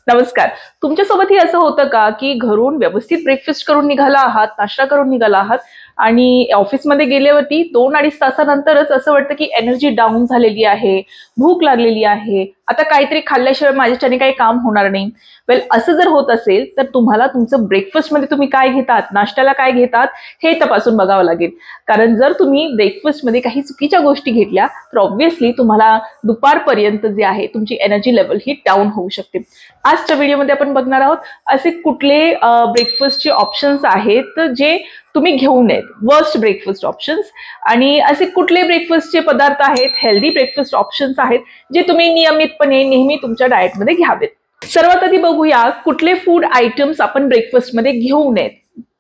नमस्कार. तुमच्यासोबतही असं होतं का की घरून व्यवस्थित ब्रेकफास्ट करून निघाला आहात, नाश्ता करून निघाला आहात आणि ऑफिसमध्ये गेल्यावरती 2-2.5 तासानंतरच असं वाटतं की एनर्जी डाऊन झालेली आहे, भूक लागलेली आहे, आता काहीतरी खाल्ल्याशिवाय माझ्याच्याने काही काम होणार नाही. वेल, असं जर होत असेल तर तुम्हाला तुमचं ब्रेकफास्टमध्ये तुम्ही काय घेतात, नाश्त्याला काय घेतात हे तपासून बघावं लागेल. कारण जर तुम्ही ब्रेकफास्टमध्ये काही चुकीच्या गोष्टी घेतल्या तर ऑब्व्हियसली तुम्हाला दुपारपर्यंत जे आहे तुमची एनर्जी लेवल ही डाऊन होऊ शकते. आजच्या व्हिडिओमध्ये आपण बघणार आहोत असे कुठले ब्रेकफास्टचे ऑप्शन्स आहेत जे तुम्ही घेऊ नयेत, वर्स्ट ब्रेकफास्ट ऑप्शन्स, आणि असे कुठले ब्रेकफास्टचे पदार्थ आहेत, हेल्दी ब्रेकफास्ट ऑप्शन्स आहेत जे तुम्ही नियमितपणे नेहमी तुमच्या डाएटमध्ये घ्यावेत. सर्वात आधी बघूया कुठले फूड आयटम्स आपण ब्रेकफास्टमध्ये घेऊ नयेत.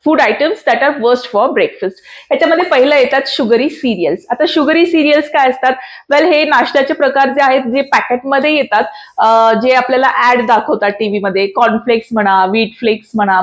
Food items that are worst for breakfast. याच्यामध्ये पहिलं येतात शुगरी सिरियल्स. आता शुगरी सिरियल्स काय असतात? वेल, हे नाश्त्याचे प्रकार जे आहेत जे पॅकेटमध्ये येतात, जे आपल्याला ऍड दाखवतात टीव्हीमध्ये, कॉर्नफ्लेक्स म्हणा, व्हीट फ्लेक्स म्हणा,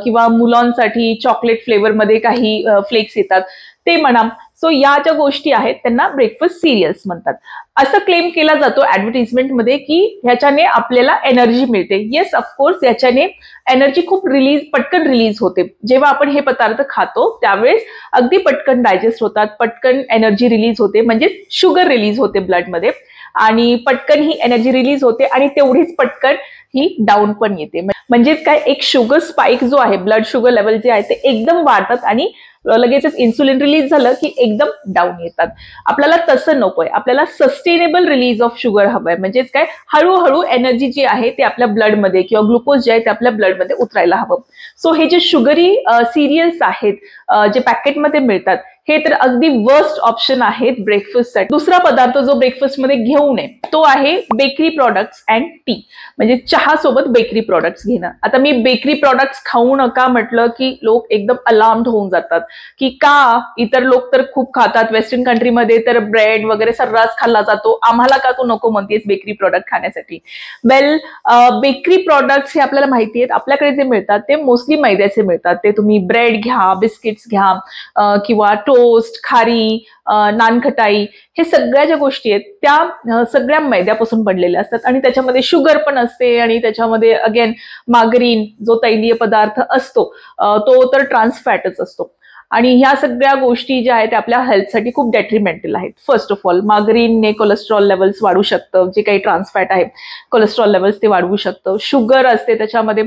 किंवा मुलांसाठी चॉकलेट फ्लेवरमध्ये काही फ्लेक्स येतात ते म्हणा. सो या ज्या गोष्टी आहेत त्यांना ब्रेकफास्ट सिरियल्स म्हणतात. असं क्लेम केला जातो ऍडव्हर्टिजमेंटमध्ये की ह्याच्याने आपल्याला एनर्जी मिळते. येस, ऑफकोर्स याच्याने एनर्जी खूप पटकन रिलीज होते. जेव्हा आपण हे पदार्थ खातो त्यावेळेस अगदी पटकन डायजेस्ट होतात, पटकन एनर्जी रिलीज होते, म्हणजे शुगर रिलीज होते ब्लडमध्ये, आणि पटकन ही एनर्जी रिलीज होते आणि तेवढीच पटकन ही डाऊन पण येते. म्हणजेच काय, एक शुगर स्पाइक जो आहे, ब्लड शुगर लेवल जे आहे ते एकदम वाढतात आणि लगेचच इन्सुलिन रिलीज झालं की एकदम डाऊन येतात. आपल्याला तसं नकोय, आपल्याला सस्टेनेबल रिलीज ऑफ शुगर हवंय. म्हणजेच काय, हळूहळू एनर्जी जी आहे ते आपल्या ब्लडमध्ये किंवा ग्लुकोज जे आहे ते आपल्या ब्लडमध्ये उतरायला हवं. सो हे जे शुगरी सिरियल्स आहेत जे पॅकेटमध्ये मिळतात हे तर अगदी वर्स्ट ऑप्शन आहेत ब्रेकफास्टसाठी. दुसरा पदार्थ जो ब्रेकफास्टमध्ये घेऊ नये तो आहे बेकरी प्रॉडक्ट्स अँड टी. म्हणजे चहा सोबत बेकरी प्रॉडक्ट्स घेणं. आता मी बेकरी प्रॉडक्ट्स खाऊ नका म्हटलं की लोक एकदम अलार्म्ड होऊन जातात की का, इतर लोक तर खूप खातात, वेस्टर्न कंट्रीमध्ये तर ब्रेड वगैरे सर्रास खाल्ला जातो, आम्हाला का तू नको म्हणतेस बेकरी प्रॉडक्ट खाण्यासाठी? वेल, बेकरी प्रॉडक्ट्स हे आपल्याला माहिती आहेत, आपल्याकडे जे मिळतात ते मोस्टली मैद्याचे मिळतात. ते तुम्ही ब्रेड घ्या, बिस्किट्स घ्या, किंवा टोस्ट, खारी, नानखटाई, हे सगळ्या ज्या गोष्टी आहेत त्या सगळ्या मैद्यापासून बनलेल्या असतात आणि त्याच्यामध्ये शुगर पण असते आणि त्याच्यामध्ये अगेन मार्गरीन जो तैलीय पदार्थ असतो तो तर ट्रान्स फॅटच असतो. आणि ह्या सगळ्या गोष्टी ज्या आहेत आपल्या हेल्थसाठी खूप डेट्रिमेंटल आहेत. फर्स्ट ऑफ ऑल, मार्गरीनने कोलेस्ट्रॉल लेवल्स वाढू शकतं, जे काही ट्रान्स फॅट आहे कोलेस्ट्रॉल लेवल्स ते वाढवू शकतं. शुगर असते त्याच्यामध्ये,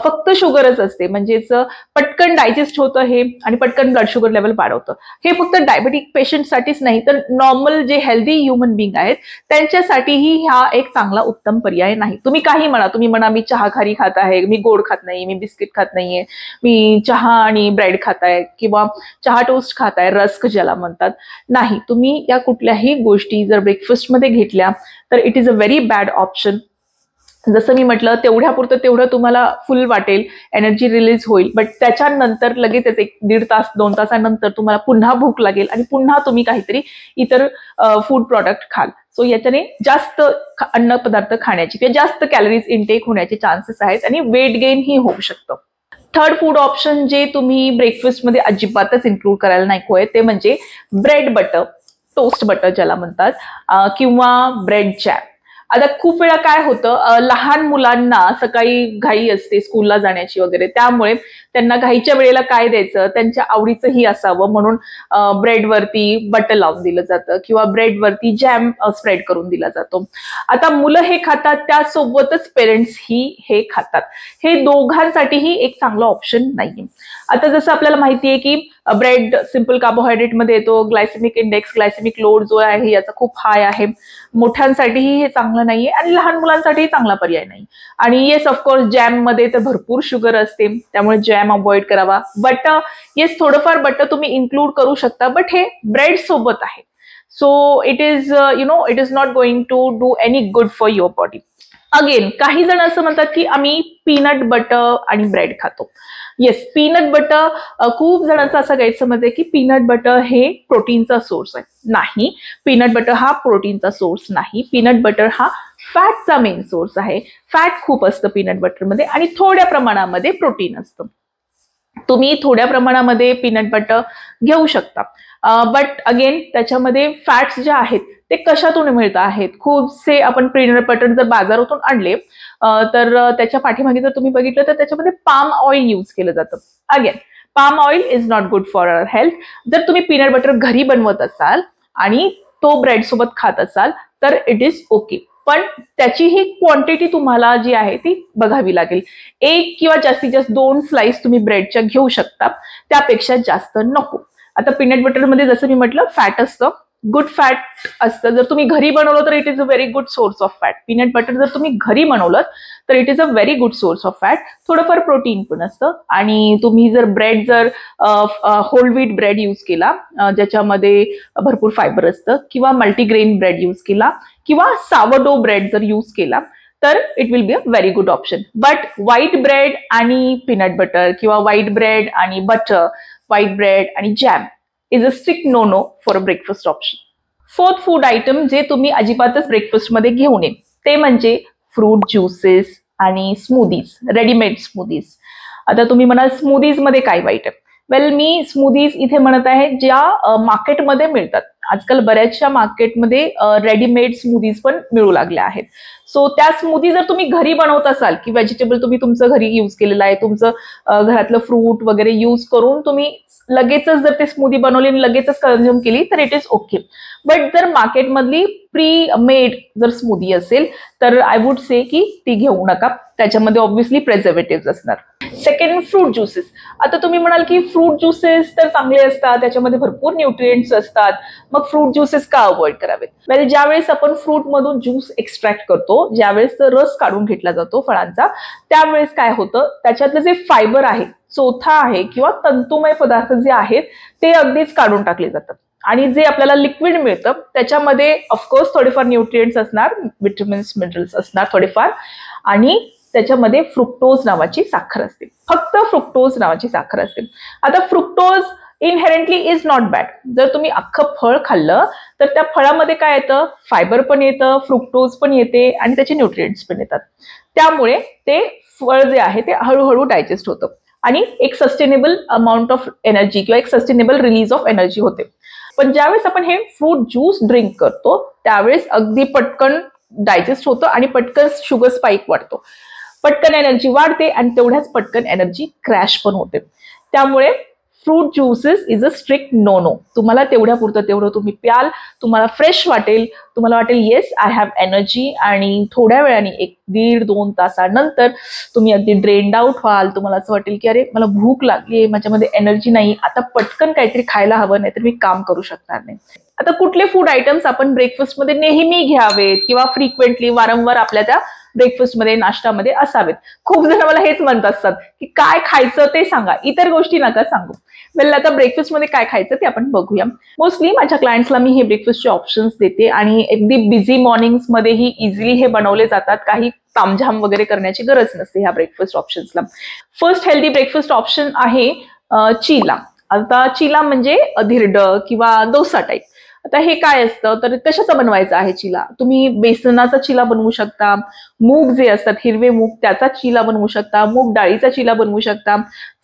फक्त शुगरच असते, म्हणजेच पटकन डायजेस्ट होतं हे आणि पटकन ब्लड शुगर लेवल वाढवतं. हे फक्त डायबेटिक पेशंटसाठीच नाही तर नॉर्मल जे हेल्दी ह्युमन बिंग आहेत त्यांच्यासाठीही हा एक चांगला उत्तम पर्याय नाही. तुम्ही काही म्हणा, तुम्ही म्हणा मी चहा खारी खात आहे, मी गोड खात नाही, मी बिस्किट खात नाहीये, मी चहा आणि ब्रेड खात आहे किंवा चहा टोस्ट खाताय, रस्क ज्याला म्हणतात, नाही, तुम्ही या कुठल्याही गोष्टी जर ब्रेकफास्टमध्ये घेतल्या तर it is a very bad option. जसं मी म्हटलं, तेवढ्यापुरतं तेवढं तुम्हाला फुल वाटेल, एनर्जी रिलीज होईल, बट त्याच्यानंतर लगेच 1-1.5 तास 2 तासानंतर तुम्हाला पुन्हा भूक लागेल आणि पुन्हा तुम्ही काहीतरी इतर फूड प्रॉडक्ट खाल. सो याच्याने जास्त अन्न पदार्थ खाण्याची किंवा जास्त कॅलरीज इनटेक होण्याचे चान्सेस आहेत आणि वेट गेन ही होऊ शकतं. थर्ड फूड ऑप्शन जे तुम्ही ब्रेकफास्टमध्ये अजिबातच इन्क्लूड करायला नकोय ते म्हणजे ब्रेड बटर, टोस्ट बटर ज्याला म्हणतात, किंवा ब्रेड जॅम. आता खूप वेळा काय होतं, लहान मुलांना सकाळी घाई असते स्कूलला जाण्याची वगैरे, त्यामुळे त्यांना घाईच्या वेळेला काय द्यायचं, त्यांच्या आवडीचंही असावं म्हणून ब्रेडवरती बटर लावून दिलं जातं किंवा ब्रेडवरती जॅम स्प्रेड करून दिला जातो. आता मुलं हे खातात, त्यासोबतच पेरेंट्स ही हे खातात. हे दोघांसाठीही एक चांगला ऑप्शन नाहीये. आता जसं आपल्याला माहिती आहे की ब्रेड सिंपल कार्बोहायड्रेट मध्ये येतो, ग्लायसेमिक इंडेक्स, ग्लायसेमिक लोड जो आहे याचा खूप हाय आहे, मोठ्यांसाठीही हे चांगलं नाहीये आणि लहान मुलांसाठीही चांगला पर्याय नाही. आणि येस, ऑफकोर्स जॅम मध्ये तर भरपूर शुगर असते, त्यामुळे जॅम अवॉइड करावा. बट येस, थोडंफार बटर तुम्ही इन्क्लूड करू शकता, बट हे ब्रेड सोबत आहे. So it is it is not going to do any good for your body. Again, काही जण असं म्हणतात की आम्ही पीनट बटर आणि ब्रेड खातो. येस, पीनट बटर, खूप जणांचा असा गैरसमज आहे की पीनट बटर हे प्रोटीनचा सोर्स आहे. नाही, पीनट बटर हा प्रोटीनचा सोर्स नाही. पीनट बटर हा फॅटचा मेन सोर्स आहे. फॅट खूप असतं पीनट बटरमध्ये आणि थोड्या प्रमाणामध्ये प्रोटीन असतं. तुम्ही थोड्या प्रमाणामध्ये पीनट बटर घेऊ शकता, बट अगेन त्याच्यामध्ये फॅट्स ज्या आहेत ते कशातून मिळत आहेत. खूपसे आपण पीनट बटर जर बाजारातून आणले तर त्याच्या पाठीमागे जर तुम्ही बघितलं तर त्याच्यामध्ये पाम ऑइल यूज केलं जातं. Again palm oil is not good for our health. जर तुम्ही पीनट बटर घरी बनवत असाल आणि तो ब्रेड सोबत खात असाल तर इट इज ओके, पण त्याची ही क्वांटिटी तुम्हाला जी आहे ती बघावी लागेल. 1 किंवा जास्तीत जास्त 2 स्लाइस तुम्ही ब्रेडच्या घेऊ शकता, त्यापेक्षा जास्त नको. आता पीनट बटर मध्ये जसं मी म्हटलं फॅट असतं, गुड फॅट असतं. जर तुम्ही घरी बनवलं तर it is a very good source of fat. Peanut butter जर तुम्ही घरी बनवलं तर it is a very good source of fat. थोडंफार प्रोटीन पण असतं. आणि तुम्ही जर ब्रेड जर होल व्हीट ब्रेड यूज केला ज्याच्यामध्ये भरपूर फायबर असतं, किंवा मल्टीग्रेन ब्रेड यूज केला, किंवा सावरडो ब्रेड जर यूज केला तर it will be a very good option. But white bread आणि पीनट बटर किंवा व्हाईट ब्रेड आणि बटर, व्हाईट ब्रेड आणि jam is a strict no no for a breakfast option. Fourth food item जे तुम्ही अजिबातच breakfast मध्ये घेऊ नये ते म्हणजे फ्रूट ज्युसेस आणि स्मूदीज, रेडीमेड स्मूदीज. आता तुम्ही म्हणाल स्मूदीज मध्ये काय वाईट आहे? वेल, मी स्मूदीज इथे म्हणत आहे ज्या मार्केटमध्ये मिळतात. आजकाल बऱ्याचशा मार्केटमध्ये रेडीमेड स्मूदीज पण मिळू लागल्या आहेत. सो त्या स्मूदी जर तुम्ही घरी बनवत असाल की व्हेजिटेबल तुम्ही तुमचं घरी यूज केलेलं आहे, तुमचं घरातलं फ्रूट वगैरे यूज करून तुम्ही लगेचच जर ते स्मूदी बनवली आणि लगेचच कंझ्युम केली तर इट इज ओके. बट जर मार्केटमधली प्री मेड जर स्मूदी असेल तर आय वुड से की ती घेऊ नका. त्याच्यामध्ये ऑब्व्हियसली प्रेझर्वेटिव्ह असणार. Second, fruit juices. आता तुम्ही म्हणाल की फ्रूट ज्युसेस तर चांगले असतात, त्याच्यामध्ये भरपूर न्यूट्रिएंट्स असतात, मग फ्रूट ज्युसेस का अवॉइड करावेत? वेल, ज्यावेळेस आपण फ्रूट मधून ज्यूस एक्स्ट्रॅक्ट करतो, ज्यावेळेस रस काढून घेतला जातो फळांचा, त्यावेळेस काय होतं, त्याच्यातलं जे फायबर आहे, चोथा आहे किंवा तंतुमय पदार्थ जे आहेत ते अगदीच काढून टाकले जातात. आणि जे आपल्याला लिक्विड मिळतं त्याच्यामध्ये ऑफकोर्स थोडेफार न्यूट्रिएंट्स असणार, विटॅमिन्स, मिनरल्स असणार थोडेफार, आणि त्याच्यामध्ये फ्रुक्टोज नावाची साखर असते. फक्त फ्रुक्टोज नावाची साखर असते. आता fructose inherently is not bad. जर तुम्ही अख्खं फळ खाल्लं तर त्या फळामध्ये काय येतं, फायबर पण येतं, फ्रुक्टोज पण येते आणि त्याचे न्यूट्रिएंट्स पण येतात. त्यामुळे ते फळ जे आहे ते हळूहळू डायजेस्ट होतं आणि एक सस्टेनेबल अमाऊंट ऑफ एनर्जी किंवा एक सस्टेनेबल रिलीज ऑफ एनर्जी होते. पण ज्यावेळेस आपण हे फ्रूट ज्यूस ड्रिंक करतो त्यावेळेस अगदी पटकन डायजेस्ट होतं आणि पटकन शुगर स्पाइक वाढतो, पटकन एनर्जी वाढते आणि तेवढ्याच पटकन एनर्जी क्रॅश पण होते. त्यामुळे fruit juices is a strict no no. तुम्हाला तेवढ्या पुरतं तेवढं तुम्ही प्याल, तुम्हाला फ्रेश वाटेल, तुम्हाला वाटेल येस आय हॅव एनर्जी, आणि थोड्या वेळाने 1-1.5-2 तासानंतर तुम्ही अगदी ड्रेन्ड आउट व्हाल. तुम्हाला असं वाटेल की अरे मला भूक लागली, माझ्यामध्ये एनर्जी नाही, आता पटकन काहीतरी खायला हवं, नाही तर मी काम करू शकणार नाही. आता कुठले फूड आयटम्स आपण ब्रेकफास्ट मध्ये नेहमी घ्यावेत किंवा फ्रिक्वेंटली वारंवार आपल्या त्या ब्रेकफास्ट मध्ये, नाश्त्यामध्ये असावेत? खूप जण मला हेच म्हणत असतात की काय खायचं ते सांगा, इतर गोष्टी नका सांगू. वेल, आता ब्रेकफास्ट मध्ये काय खायचं ते आपण बघूया. मोस्टली माझ्या क्लायंट्सला मी हे ब्रेकफास्टचे ऑप्शन्स देते आणि अगदी बिझी मॉर्निंग्स मध्येही इझिली हे बनवले जातात. काही तामझाम वगैरे करण्याची गरज नसते ह्या ब्रेकफास्ट ऑप्शन्सला. फर्स्ट हेल्दी ब्रेकफास्ट ऑप्शन आहे चिला. आता चिला म्हणजे धिरडं किंवा डोसा टाईप. आता हे काय असतं, तर कशाचा बनवायचा आहे चिला? तुम्ही बेसनाचा चिला बनवू शकता, मूग जे असतात हिरवे मूग त्याचा चिला बनवू शकता, मूग डाळीचा चिला बनवू शकता,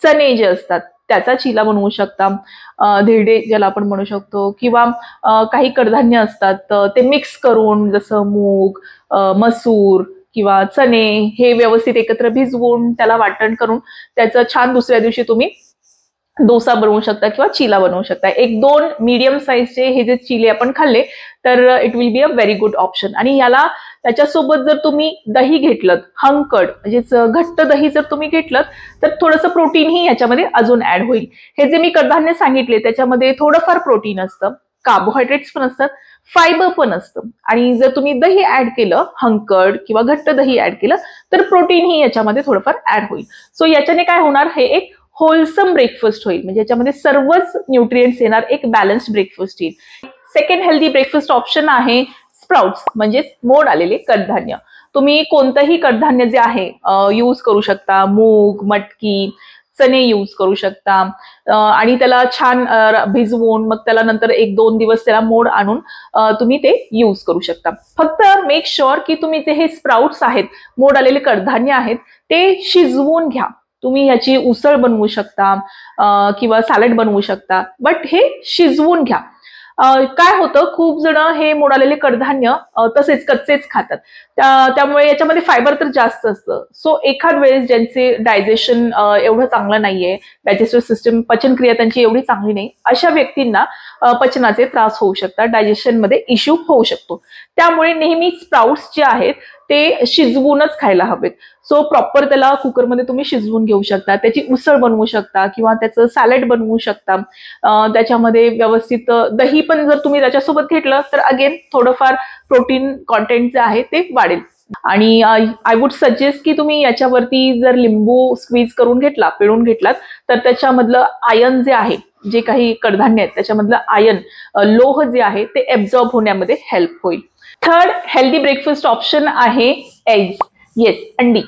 चणे जे असतात त्याचा चिला बनवू शकता, धिरडे ज्याला आपण म्हणू शकतो, किंवा काही कडधान्य असतात ते मिक्स करून जसं मूग, मसूर किंवा चणे हे व्यवस्थित एकत्र भिजवून त्याला वाटण करून त्याचं छान दुसऱ्या दिवशी तुम्ही डोसा बनवू शकता किंवा चिला बनवू शकता. 1-2 मीडियम साईजचे हे जे चिले आपण खाल्ले तर it will be a very good option. आणि याला त्याच्यासोबत जर तुम्ही दही घेतलं, हंकड म्हणजेच घट्ट दही जर तुम्ही घेतलं तर थोडंसं प्रोटीनही याच्यामध्ये अजून ऍड होईल. हे जे मी कडधान्य सांगितले त्याच्यामध्ये थोडंफार प्रोटीन असतं, कार्बोहायड्रेट्स पण असतात, फायबर पण असतं, आणि जर तुम्ही दही ऍड केलं, हंकड किंवा घट्ट दही ऍड केलं तर प्रोटीनही याच्यामध्ये थोडंफार ऍड होईल. सो याच्याने काय होणार, हे एक होलसम ब्रेकफास्ट होईल, म्हणजे याच्यामध्ये सर्वच न्यूट्रिएंट्स येणार, एक बॅलन्स्ड ब्रेकफास्ट येईल. सेकंड हेल्दी ब्रेकफास्ट ऑप्शन आहे स्प्राउट्स, म्हणजे मोड आलेले कडधान्य. तुम्ही कोणतंही कडधान्य जे आहे यूज करू शकता, मूग, मटकी, चणे यूज करू शकता, आणि त्याला छान भिजवून मग त्याला नंतर 1-2 दिवस त्याला मोड आणून तुम्ही ते यूज करू शकता. फक्त मेक शुअर की तुम्ही जे हे स्प्राउट्स आहेत, मोड आलेले कडधान्य आहेत, ते शिजवून घ्या. तुम्ही याची उसळ बनवू शकता किंवा सॅलड बनवू शकता, बट हे शिजवून घ्या. काय होतं, खूप जण हे मोडालेले कडधान्य तसेच कच्चेच खातात. त्यामुळे याच्यामध्ये फायबर तर जास्त असतं. सो एखाद वेळेस ज्यांचे डायजेशन एवढं चांगलं नाहीये, डायजेस्टिव्ह सिस्टम पचनक्रिया त्यांची एवढी चांगली नाही, अशा व्यक्तींना पचनाचे त्रास होऊ शकतात, डायजेशनमध्ये इश्यू होऊ शकतो. त्यामुळे नेहमी स्प्राउट्स जे आहेत ते शिजवूनच खायला हवेत. सो प्रॉपर त्याला कुकरमध्ये तुम्ही शिजवून घेऊ शकता, त्याची उसळ बनवू शकता किंवा त्याचं सॅलड बनवू शकता. त्याच्यामध्ये व्यवस्थित दही पण जर तुम्ही त्याच्यासोबत घेतलं तर अगेन थोडंफार प्रोटीन कॉन्टेंट जे आहे ते वाढेल. आणि आय वुड सजेस्ट की तुम्ही याच्यावरती जर लिंबू स्क्वीज करून घेतला, पिळून घेतलात, तर त्याच्यामधलं आयर्न जे आहे, जे काही कडधान्य आहेत त्याच्यामधलं आयर्न, लोह जे आहे ते एब्झॉर्ब होण्यामध्ये हेल्प होईल. थर्ड हेल्दी ब्रेकफास्ट ऑप्शन आहे एग्स. येस, अंडी.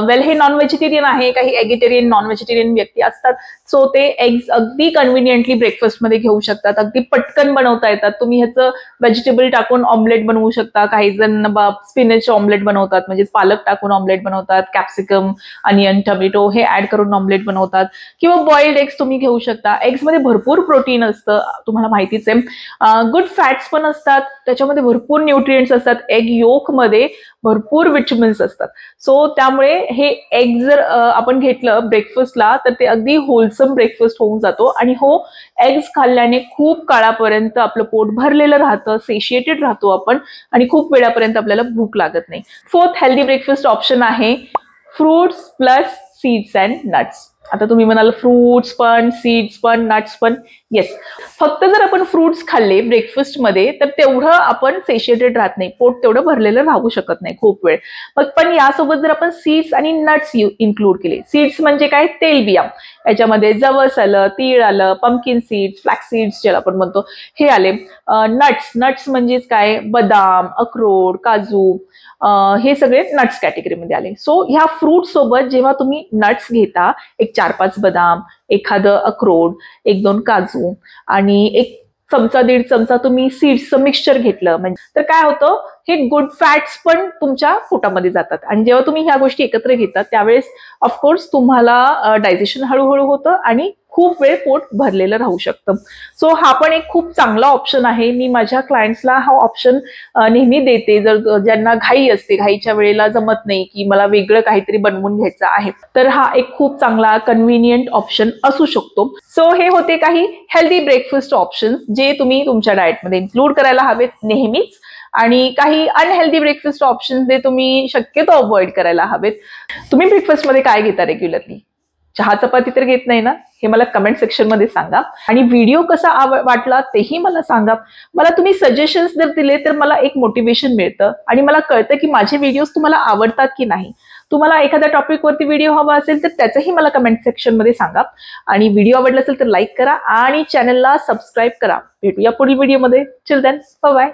वेल, हे नॉन व्हेजिटेरियन आहे, काही एगिटेरियन नॉन व्हेजिटेरियन व्यक्ती असतात. सो ते एग्स अगदी कन्व्हिनियंटली ब्रेकफास्टमध्ये घेऊ शकतात, अगदी पटकन बनवता येतात. तुम्ही ह्याचं व्हेजिटेबल टाकून ऑमलेट बनवू शकता. काही जण स्पिनच ऑमलेट बनवतात, म्हणजे पालक टाकून ऑमलेट बनवतात, कॅप्सिकम, अनियन, टोमॅटो हे ऍड करून ऑमलेट बनवतात, किंवा बॉइल्ड एग्स तुम्ही घेऊ शकता. एग्समध्ये भरपूर प्रोटीन असतं, तुम्हाला माहितीच आहे. गुड फॅट्स पण असतात, त्याच्यामध्ये भरपूर न्यूट्रिएंट्स असतात. एग योक मध्ये भरपूर विटॅमिन्स असतात. सो त्यामुळे हे एग जर आपण घेतलं ब्रेकफास्टला तर ते अगदी होलसम ब्रेकफास्ट होऊन जातो. आणि हो, एग्स खाल्ल्याने खूप काळापर्यंत आपलं पोट भरलेलं राहतं, सेशिएटेड राहतो आपण, आणि खूप वेळापर्यंत आपल्याला भूक लागत नाही. फोर्थ हेल्दी ब्रेकफास्ट ऑप्शन आहे fruits plus seeds and nuts. आता तुम्ही म्हणाल फ्रुट्स पण, सीड्स पण, नट्स पण. येस, फक्त जर आपण फ्रुट्स खाल्ले ब्रेकफास्टमध्ये तर तेवढं आपण सेशिएटेड राहत नाही, पोट तेवढं भरलेलं राहू शकत नाही खूप वेळ. मग पण यासोबत जर आपण सीड्स आणि नट्स इन्क्लूड केले, सीड्स म्हणजे काय, तेलबिया, याच्यामध्ये जवस आलं, तीळ आलं, पंपकिन सीड्स, फ्लॅक्स सीड्स ज्याला आपण म्हणतो, हे आले. नट्स म्हणजेच काय, बदाम, अक्रोड, काजू, हे सगळे नट्स कॅटेगरीमध्ये आले. सो ह्या फ्रूट सोबत जेव्हा तुम्ही नट्स घेता, एक 4-5 बदाम, एखादं अक्रोड, 1-2 काजू आणि एक चमचा 1.5 चमचा तुम्ही सीड्सचं मिक्सचर घेतलं, म्हणजे तर काय होतं, हे गुड फॅट्स पण तुमच्या पोटामध्ये जातात. आणि जेव्हा तुम्ही ह्या गोष्टी एकत्र घेतात त्यावेळेस ऑफकोर्स तुम्हाला डायजेशन हळूहळू होतं आणि खूप वेळ पोट भरलेलं राहू शकतं. सो हा पण एक खूप चांगला ऑप्शन आहे. मी माझ्या क्लायंट्सला हा ऑप्शन नेहमी देते. जर ज्यांना घाई असते, घाईच्या वेळेला जमत नाही की मला वेगळं काहीतरी बनवून घ्यायचं आहे, तर हा एक खूप चांगला कन्व्हिनियंट ऑप्शन असू शकतो. सो हे होते काही हेल्दी ब्रेकफास्ट ऑप्शन्स जे तुम्ही तुमच्या डाएटमध्ये इन्क्लूड करायला हवेत नेहमीच, आणि काही अनहेल्दी ब्रेकफास्ट ऑप्शन्स जे तुम्ही शक्यतो अवॉइड करायला हवेत. तुम्ही ब्रेकफास्टमध्ये काय घेता रेग्युलरली? चहा चपाती तर घेत नाही ना? हे मला कमेंट सेक्शन मध्ये सांगा. आणि व्हिडिओ कसा वाटला तेही मला सांगा. मला तुम्ही सजेशन्स जर दिले तर मला एक मोटिवेशन मिळतं आणि मला कळतं की माझे व्हिडिओज तुम्हाला आवडतात की नाही. तुम्हाला एखाद्या टॉपिकवरती व्हिडिओ हवा असेल तर त्याचंही मला कमेंट सेक्शन मध्ये सांगा. आणि व्हिडिओ आवडला असेल तर लाईक करा आणि चॅनलला सबस्क्राईब करा. भेटूया पुढील व्हिडिओमध्ये. Till then, bye bye.